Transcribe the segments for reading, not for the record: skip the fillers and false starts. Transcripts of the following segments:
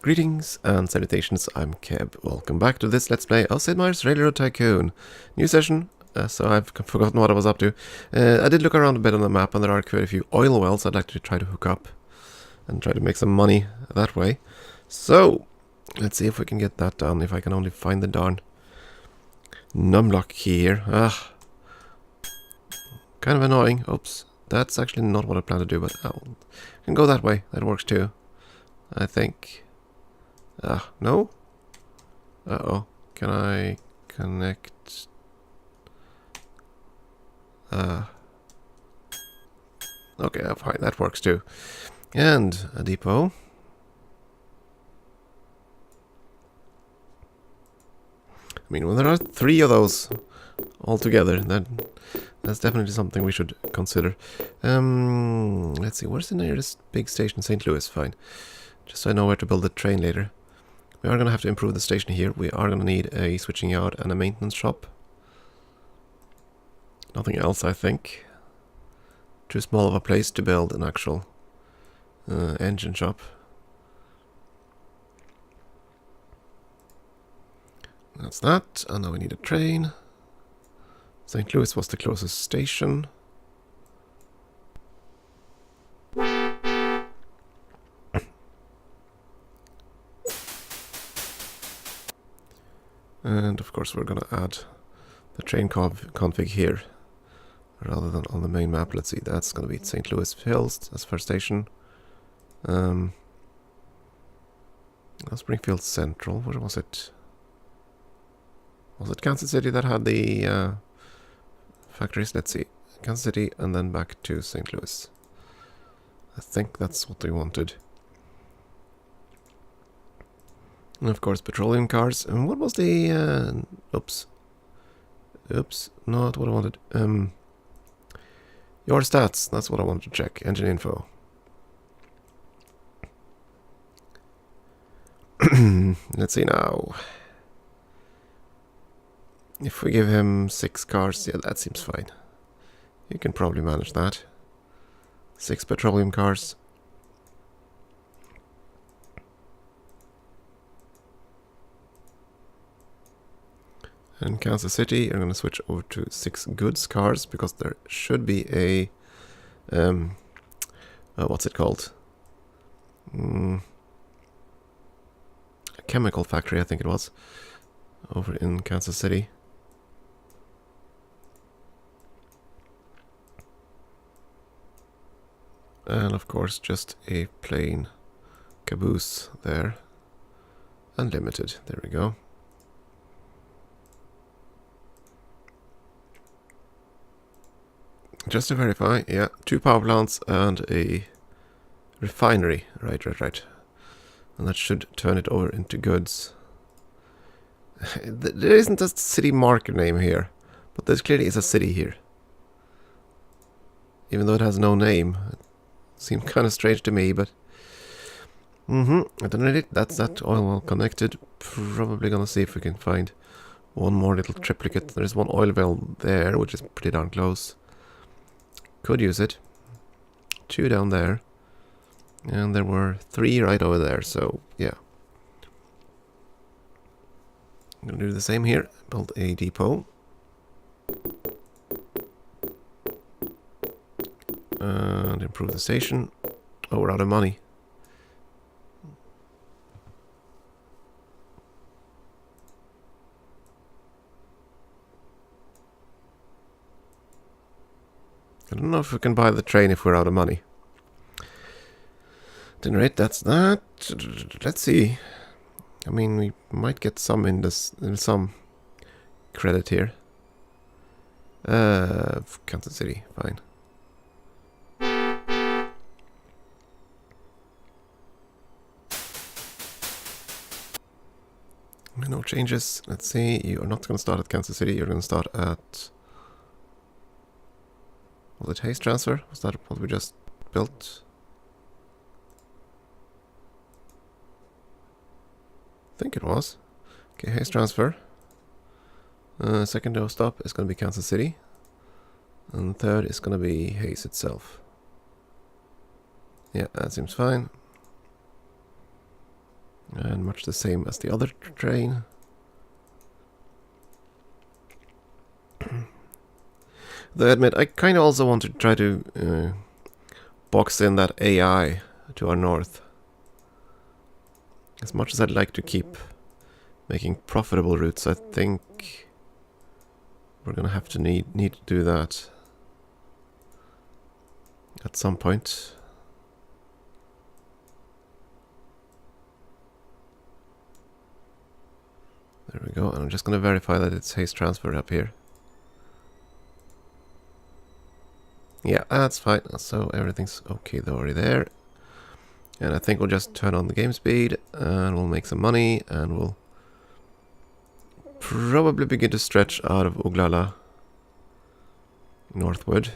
Greetings and salutations, I'm Keb. Welcome back to this Let's Play of Sid Meier's Railroad Tycoon. New session, so I've forgotten what I was up to. I did look around a bit on the map and there are quite a few oil wells I'd like to try to hook up and try to make some money that way. So, let's see if we can get that done, if I can only find the darn NumLock key here. Kind of annoying. Oops, that's actually not what I plan to do, but I can go that way. That works too, I think. No? Uh-oh. Can I connect? Okay, fine. That works too. And a depot. I mean, when there are 3 of those altogether, that's definitely something we should consider. Let's see. Where's the nearest big station? St. Louis. Fine. Just so I know where to build the train later. We are going to have to improve the station here. We are going to need a switching yard and a maintenance shop. Nothing else, I think. Too small of a place to build an actual engine shop. That's that. And now we need a train. St. Louis was the closest station. And of course we're going to add the train config here rather than on the main map. Let's see, that's going to be St. Louis Hills as first station. Springfield Central, where was it? Was it Kansas City that had the factories? Let's see, Kansas City and then back to St. Louis. I think that's what we wanted. And of course, petroleum cars. And what was the... Oops, not what I wanted. Your stats, that's what I wanted to check. Engine info. Let's see now. If we give him 6 cars, yeah, that seems fine. You can probably manage that. 6 petroleum cars. And Kansas City, I'm going to switch over to 6 goods cars because there should be a what's it called? A chemical factory, I think it was, over in Kansas City. And of course, just a plain caboose there. Unlimited, there we go. Just to verify, yeah, 2 power plants and a refinery. Right. And that should turn it over into goods. There isn't a city marker name here, but there clearly is a city here. Even though it has no name. It seemed kind of strange to me, but... At any rate, that's that oil well connected. Probably gonna see if we can find one more little triplicate. There's one oil well there, which is pretty darn close. Could use it. 2 down there. And there were 3 right over there, so yeah. I'm going to do the same here. Build a depot. And improve the station. Oh, we're out of money. I don't know if we can buy the train if we're out of money. At any rate, that's that. Let's see. I mean, we might get some in some credit here. Kansas City, fine. No changes. Let's see. You are not going to start at Kansas City. You're going to start at... Was it haste transfer? Was that what we just built? I think it was. Okay, haste transfer. Second dose stop is going to be Kansas City. And third is going to be Haze itself. Yeah, that seems fine. And much the same as the other train. Though I admit, I kind of also want to try to box in that AI to our north. As much as I'd like to keep making profitable routes, I think we're gonna have to need to do that at some point. There we go, and I'm just gonna verify that it's haste transfer up here. Yeah, that's fine. So everything's okay already there. And I think we'll just turn on the game speed and we'll make some money and we'll probably begin to stretch out of Uglala northward.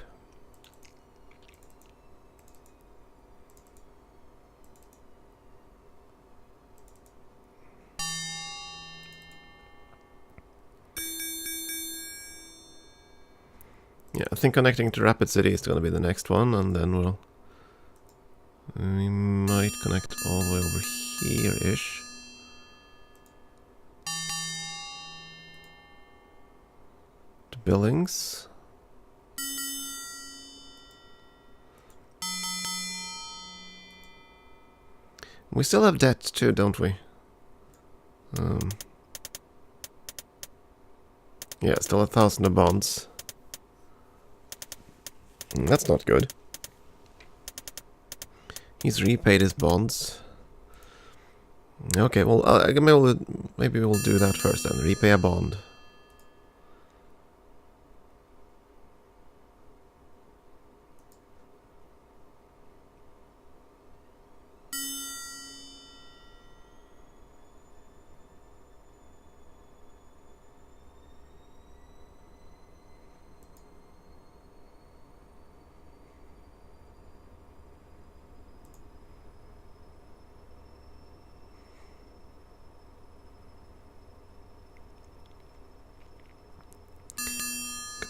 Yeah, I think connecting to Rapid City is going to be the next one, and then we might connect all the way over here-ish. To Billings. We still have debt too, don't we? Yeah, still 1,000 of bonds. That's not good. He's repaid his bonds. Okay, well, maybe we'll do that first then. Repay a bond.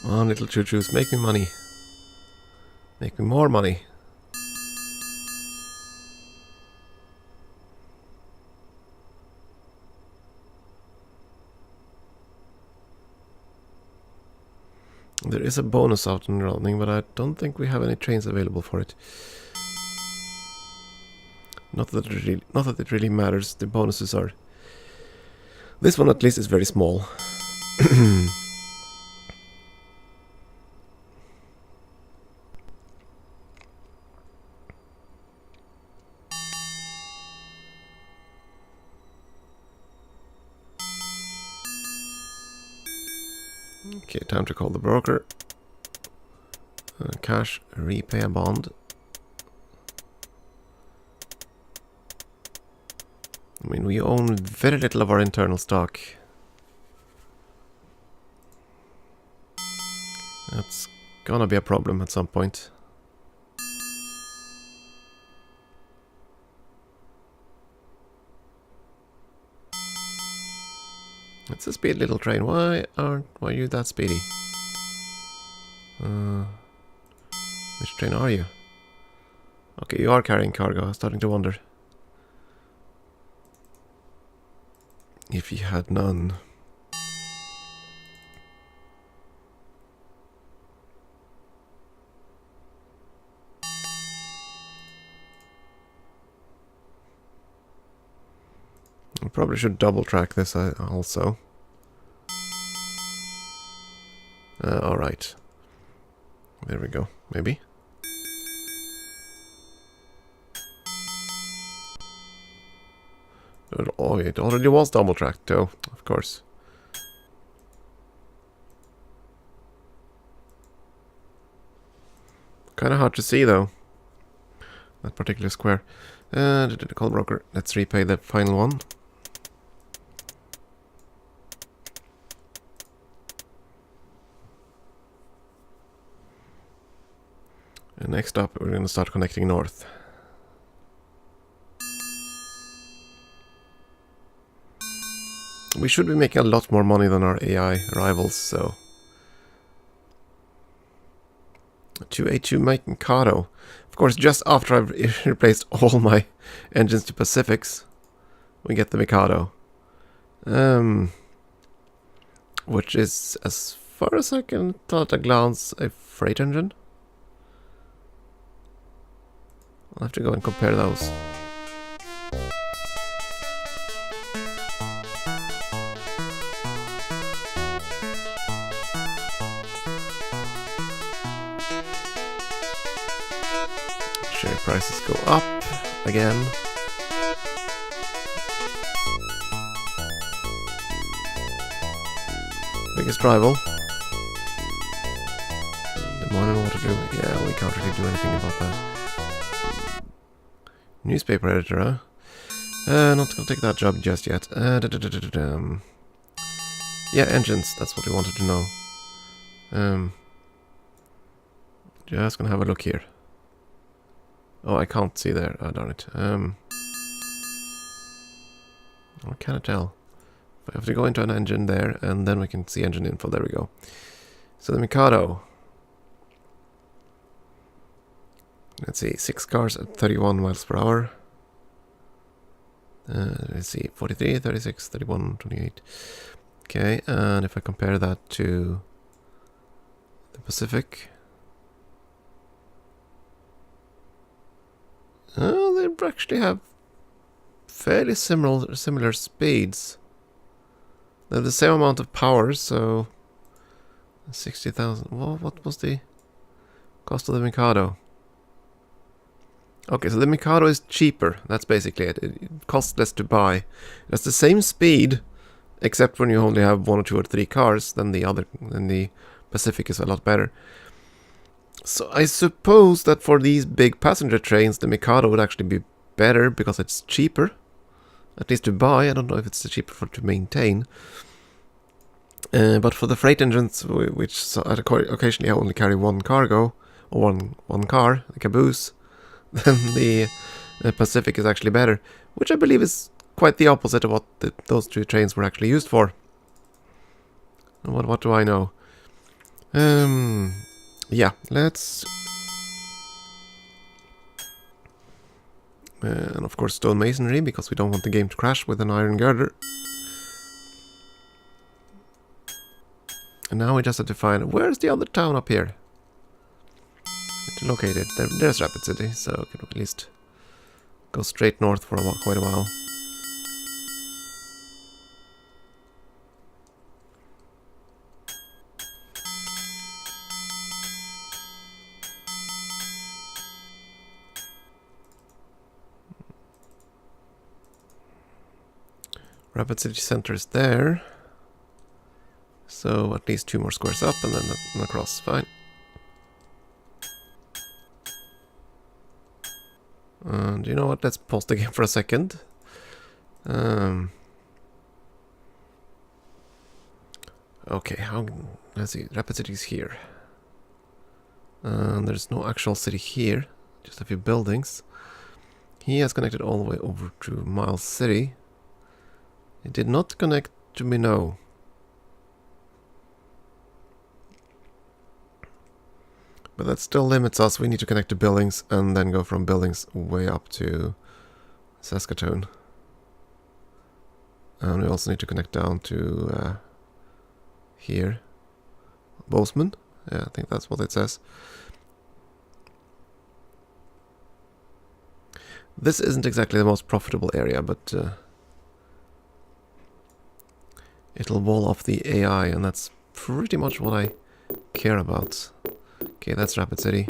Come on, little choo-choos, make me money. Make me more money. There is a bonus out and running, but I don't think we have any trains available for it. Not that it really matters. The bonuses are... This one at least is very small. Okay, time to call the broker. Cash, repay a bond. I mean, we own very little of our internal stock. That's gonna be a problem at some point. It's a speedy little train. Why are you that speedy? Which train are you? Okay, you are carrying cargo. I was starting to wonder if you had none. I probably should double track this also. Alright. There we go. Maybe. Oh, it already was double tracked though, of course. Kinda hard to see though. That particular square. Call broker. Let's repay the final one. And next up, we're going to start connecting north. We should be making a lot more money than our AI rivals, so... 282 Mike Of course, just after I've replaced all my engines to Pacifics. we get the Mikado. Which is, as far as I can tell at a glance, a freight engine. I'll have to go and compare those. Share prices go up again. Biggest rival. The Modern Waterloo. Yeah, we can't really do anything about that. Newspaper editor, huh? Not gonna take that job just yet. Yeah, engines. That's what we wanted to know. Just gonna have a look here. Oh, I can't see there. Oh, darn it. What can I tell? I have to go into an engine there, and then we can see engine info. There we go. So the Mikado. Let's see, 6 cars at 31 miles per hour. Let's see, 43, 36, 31, 28. Okay, and if I compare that to the Pacific, they actually have fairly similar speeds. They have the same amount of power, so 60,000. Well, what was the cost of the Mikado? Okay, so the Mikado is cheaper. That's basically it. It costs less to buy. It has the same speed, except when you only have 1 or 2 or 3 cars. Then the Pacific is a lot better. So I suppose that for these big passenger trains, the Mikado would actually be better because it's cheaper, at least to buy. I don't know if it's cheaper to maintain. But for the freight engines, which occasionally only carry 1 cargo or one car, the caboose, then the Pacific is actually better, which I believe is quite the opposite of what those 2 trains were actually used for. What do I know? Yeah, let's... and of course stonemasonry, because we don't want the game to crash with an iron girder. And now we just have to find... Where's the other town up here? It's located. There's Rapid City, so we can at least go straight north for quite a while. Rapid City Center is there. So at least 2 more squares up and then across. Fine. And you know what? Let's pause the game for a second. Okay, let's see. Rapid City is here. There's no actual city here, just a few buildings. He has connected all the way over to Miles City. It did not connect to Minot. But that still limits us. We need to connect to Billings and then go from Billings way up to Saskatoon. And we also need to connect down to here. Bozeman? Yeah, I think that's what it says. This isn't exactly the most profitable area, but it'll wall off the AI, and that's pretty much what I care about. Okay, that's Rapid City.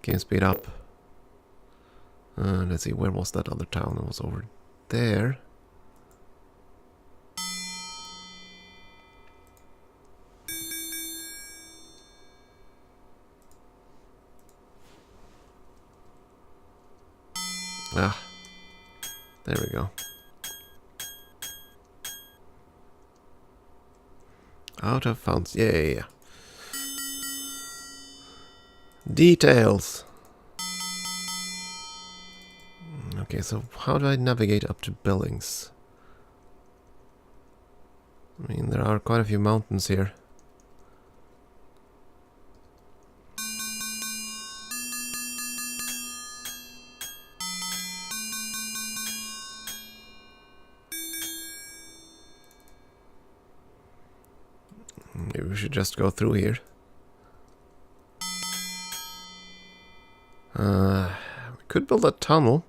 Game speed up. Let's see, where was that other town? It was over there. Ah, there we go. Out of funds, yay. Details. Okay, so how do I navigate up to Billings? I mean, there are quite a few mountains here. Maybe we should just go through here. We could build a tunnel.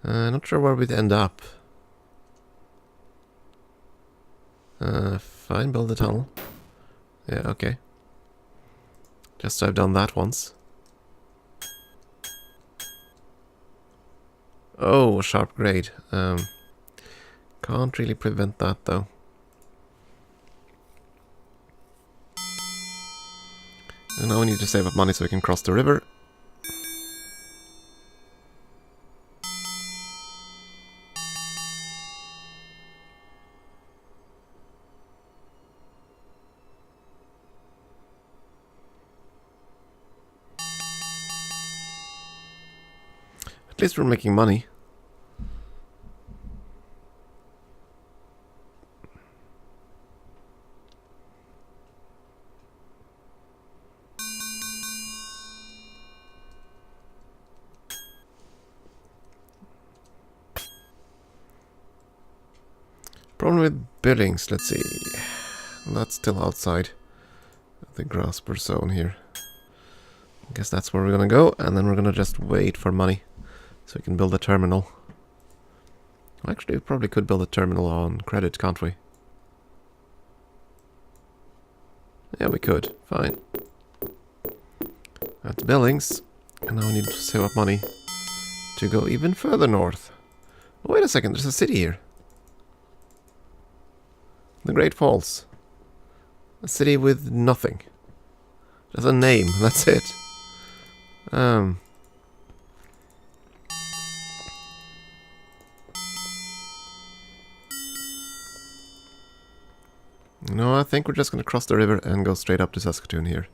Not sure where we'd end up. Fine, build a tunnel. Yeah, okay. Just so I've done that once. Oh, a sharp grade. Can't really prevent that though. And now we need to save up money so we can cross the river. At least we're making money. Problem with buildings, let's see. That's still outside the grasper zone here. I guess that's where we're gonna go, and then we're gonna just wait for money so we can build a terminal. Actually, we probably could build a terminal on credit, can't we? Yeah, we could. Fine. That's buildings. And now we need to save up money to go even further north. Oh, wait a second, there's a city here. The Great Falls. A city with nothing. Just a name, that's it. No, I think we're just gonna cross the river and go straight up to Saskatoon here.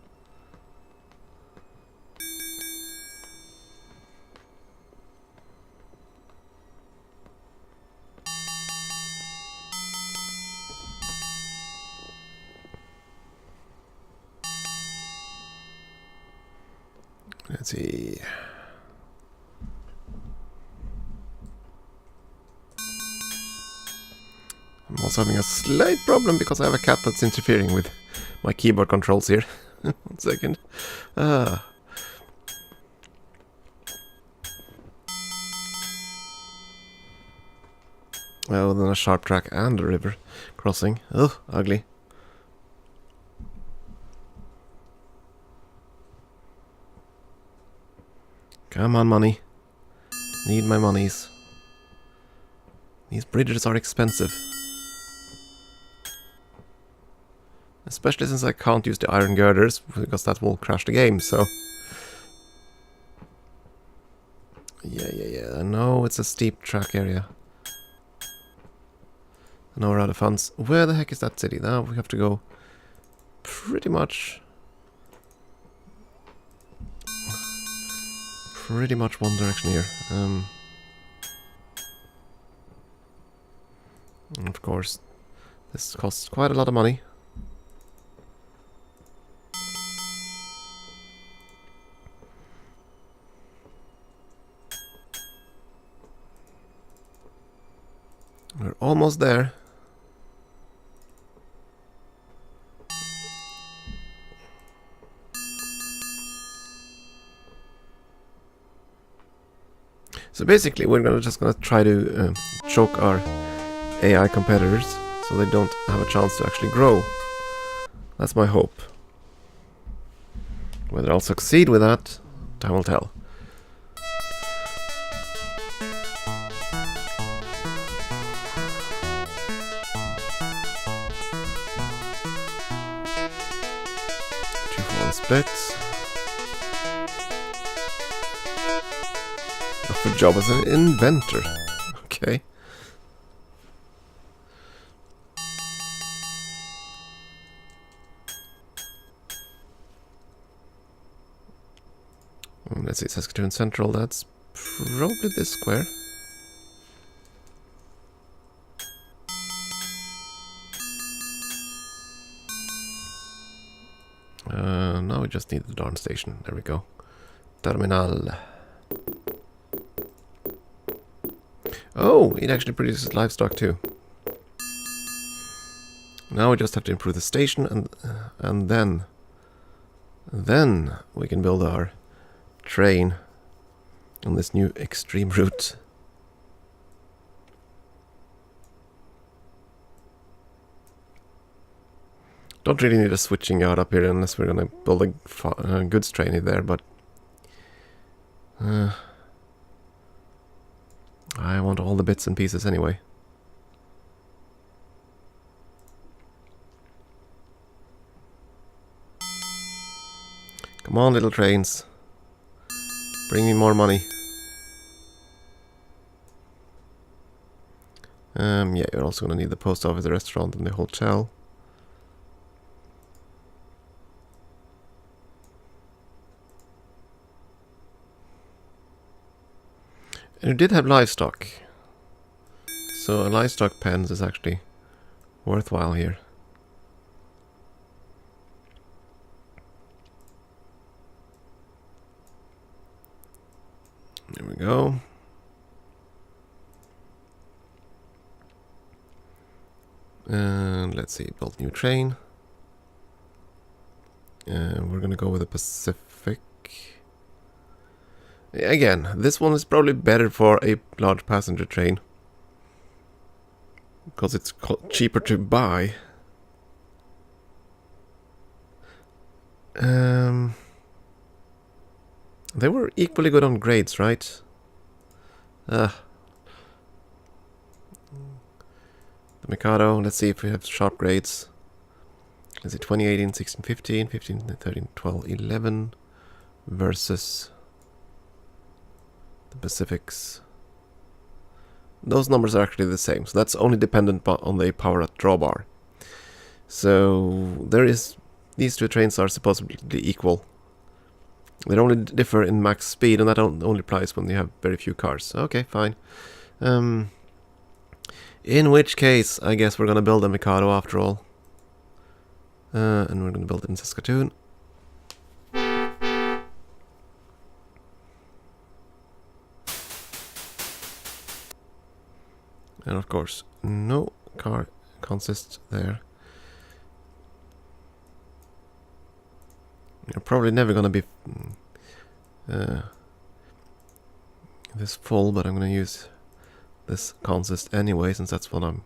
Let's see. I'm also having a slight problem because I have a cat that's interfering with my keyboard controls here. 1 second. Oh, then a sharp track and a river crossing. Ugh, ugly. Come on, money. Need my monies. These bridges are expensive. Especially since I can't use the iron girders, because that will crash the game, so... Yeah. I know it's a steep track area. I know we're out of funds. Where the heck is that city? Now we have to go pretty much one direction here. And of course, this costs quite a lot of money. We're almost there. So basically, we're just gonna try to choke our AI competitors so they don't have a chance to actually grow. That's my hope. Whether I'll succeed with that, time will tell. Splits. Offered job as an inventor. Okay. Let's see, Saskatoon Central, that's probably this square. Now we just need the darn station. There we go. Terminal. Oh, it actually produces livestock too. Now we just have to improve the station, and then we can build our train on this new extreme route. Don't really need a switching yard up here unless we're gonna build a goods train in there, but I want all the bits and pieces anyway. Come on, little trains. Bring me more money. Yeah, you're also gonna need the post office, the restaurant, and the hotel. And it did have livestock. So a livestock pens is actually worthwhile here. There we go. And let's see, build new train. We're gonna go with the Pacific. Again, this one is probably better for a large passenger train, because it's cheaper to buy. They were equally good on grades, right? The Mikado, let's see if we have sharp grades. Is it 2018, 16, 15, 15, 13, 12, 11 versus the Pacifics. Those numbers are actually the same, so that's only dependent on the power at drawbar. So there is, these two trains are supposedly equal. They only differ in max speed, and that only applies when you have very few cars. Okay, fine. In which case, I guess we're gonna build a Mikado after all. And we're gonna build it in Saskatoon. And of course, no car consists there. You're probably never gonna be this full, but I'm gonna use this consist anyway, since that's what I'm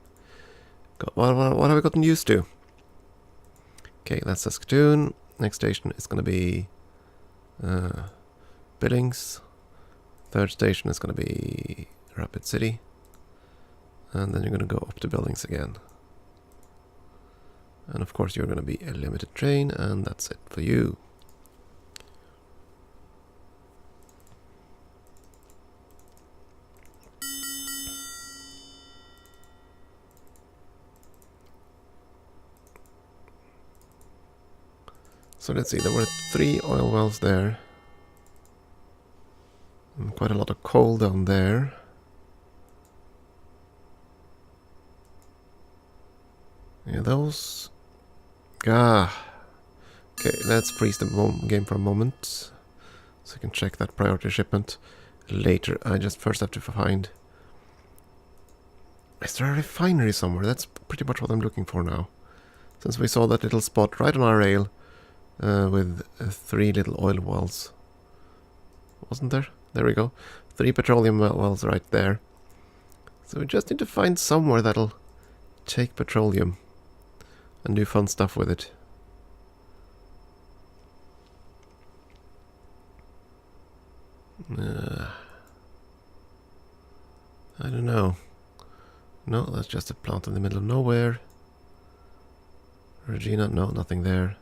what have I gotten used to? Okay, that's Saskatoon. Next station is gonna be Billings. Third station is gonna be Rapid City. And then you're gonna go up to Billings again. And of course you're gonna be a limited train, and that's it for you. So let's see, there were 3 oil wells there. And quite a lot of coal down there. Yeah, those... Okay, let's freeze the game for a moment. So I can check that priority shipment later. I just first have to find... Is there a refinery somewhere? That's pretty much what I'm looking for now. Since we saw that little spot right on our rail with 3 little oil wells. Wasn't there? There we go. 3 petroleum wells right there. So we just need to find somewhere that'll take petroleum and do fun stuff with it. I don't know. No, that's just a plant in the middle of nowhere. Regina, no, nothing there.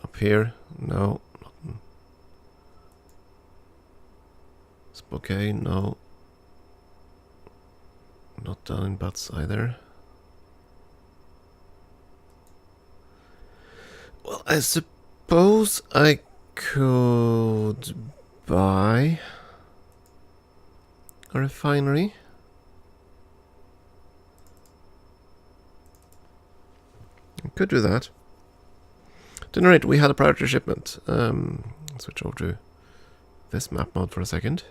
Up here, no, nothing. Spokane, no. Not down in Butts either. Well, I suppose I could buy a refinery. I could do that. At any rate, we had a priority shipment. Switch over to this map mode for a second.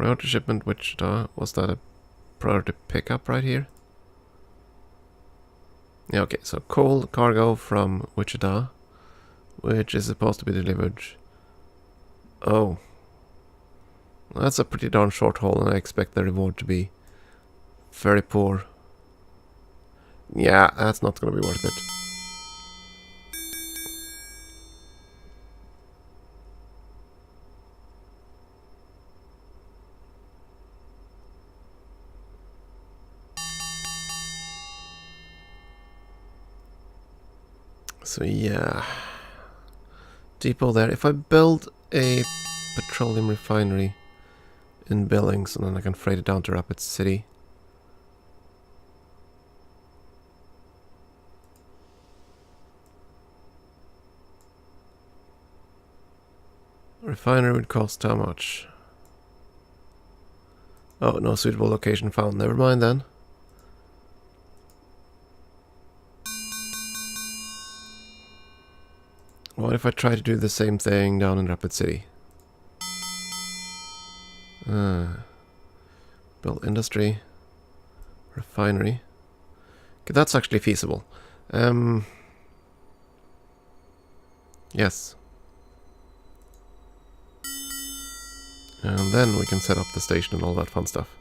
Priority shipment, Wichita. Was that a priority pickup right here? Yeah, okay, so coal cargo from Wichita, which is supposed to be delivered. Oh. That's a pretty darn short haul, and I expect the reward to be very poor. Yeah, that's not going to be worth it. So yeah, depot there. If I build a petroleum refinery in Billings, and then I can freight it down to Rapid City. Refinery would cost how much? Oh, no suitable location found. Never mind then. What if I try to do the same thing down in Rapid City? Build industry. Refinery. Okay, that's actually feasible. Yes. And then we can set up the station and all that fun stuff.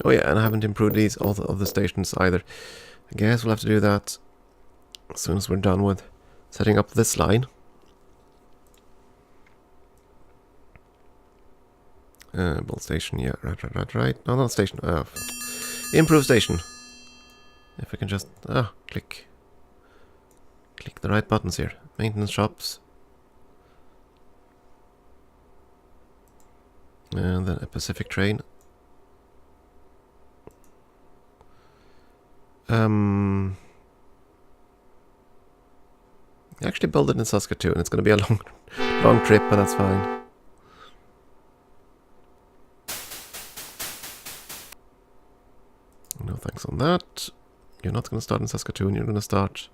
Oh yeah, and I haven't improved these all of the stations either. I guess we'll have to do that as soon as we're done with setting up this line. Build station, yeah, right. No, not station. Improve station. If I can just click the right buttons here. Maintenance shops. And then a Pacific train. Actually build it in Saskatoon. It's going to be a long trip, but that's fine. No thanks on that. You're not going to start in Saskatoon. You're going to start...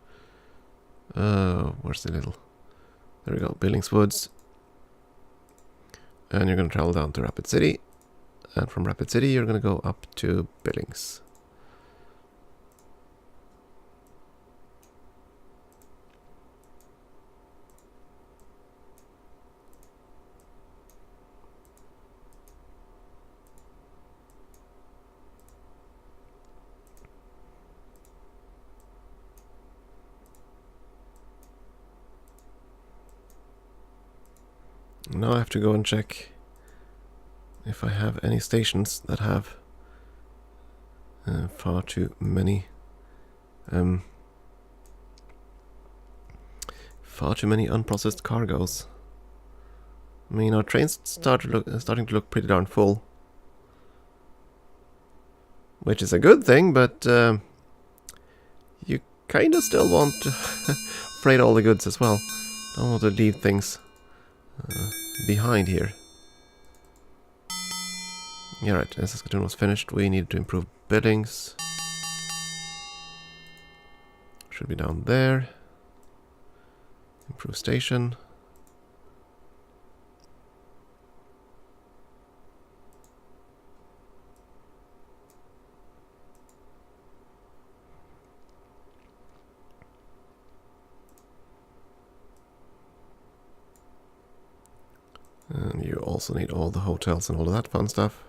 where's the little... There we go. Billings Woods. And you're going to travel down to Rapid City. And from Rapid City, you're going to go up to Billings. Now I have to go and check if I have any stations that have far too many unprocessed cargoes. I mean, our trains starting to look pretty darn full, which is a good thing, but you kind of still want to freight all the goods as well. Don't want to leave things behind here. Yeah, right, Saskatoon was finished. We need to improve Billings. Should be down there. Improve station. And you also need all the hotels and all of that fun stuff.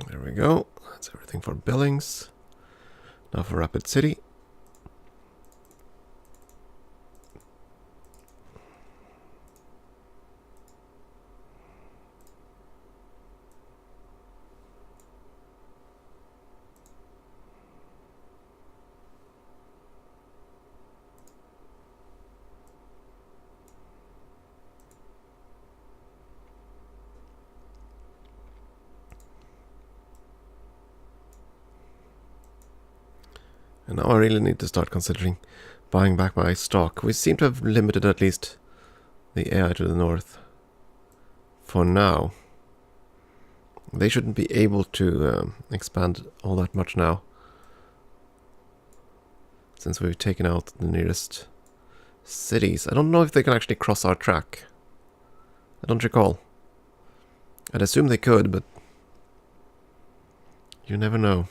There we go. That's everything for Billings. Now for Rapid City. And now I really need to start considering buying back my stock. We seem to have limited at least the AI to the north. For now. They shouldn't be able to expand all that much now. Since we've taken out the nearest cities. I don't know if they can actually cross our track. I don't recall. I'd assume they could, but you never know.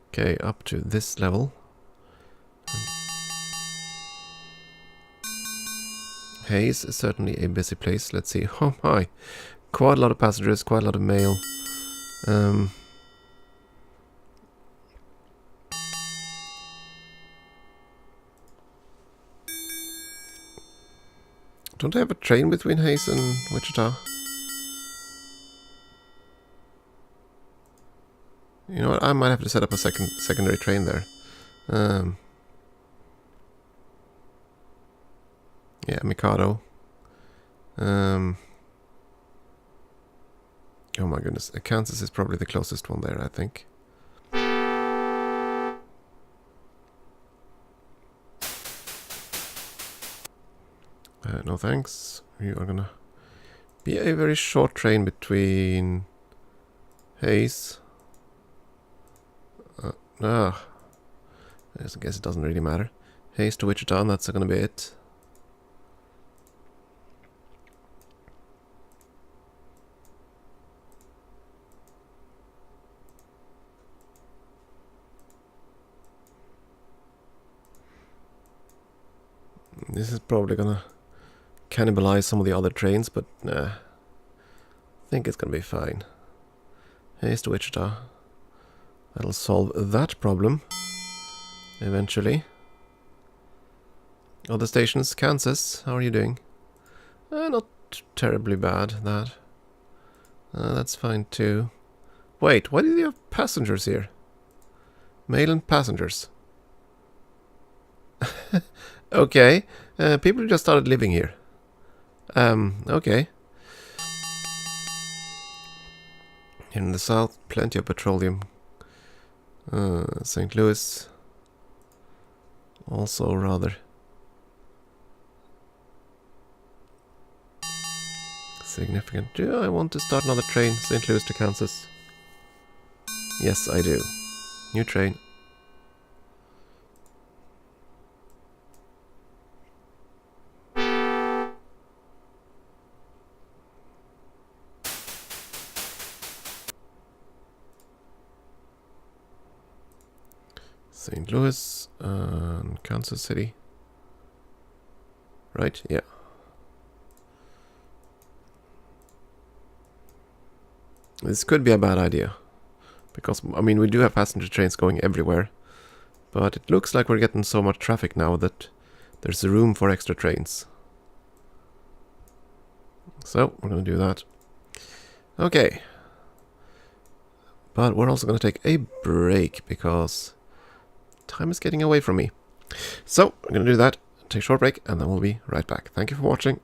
Okay, up to this level. Hayes is certainly a busy place. Let's see. Oh my. Quite a lot of passengers, quite a lot of mail. Don't I have a train between Hayes and Wichita? You know what? I might have to set up a secondary train there. Yeah, Mikado. Oh my goodness, Kansas is probably the closest one there, I think. No thanks. We are gonna be a very short train between Hayes. I guess it doesn't really matter. Hayes to Wichita, and that's gonna be it. This is probably gonna cannibalize some of the other trains, but nah. I think it's gonna be fine. Hayes to Wichita. That'll solve that problem. Eventually. Other stations, Kansas, how are you doing? Not terribly bad, that. That's fine too. Wait, why do you have passengers here? Mail and passengers. Okay, people just started living here. Okay. Here in the south, plenty of petroleum. St. Louis. Also rather significant. Do I want to start another train, St. Louis to Kansas? Yes, I do. New train. St. Louis and Kansas City. Right? Yeah. This could be a bad idea. Because, I mean, we do have passenger trains going everywhere. But it looks like we're getting so much traffic now that there's room for extra trains. So, we're going to do that. Okay. But we're also going to take a break because time is getting away from me. So, we're going to do that, take a short break, and then we'll be right back. Thank you for watching.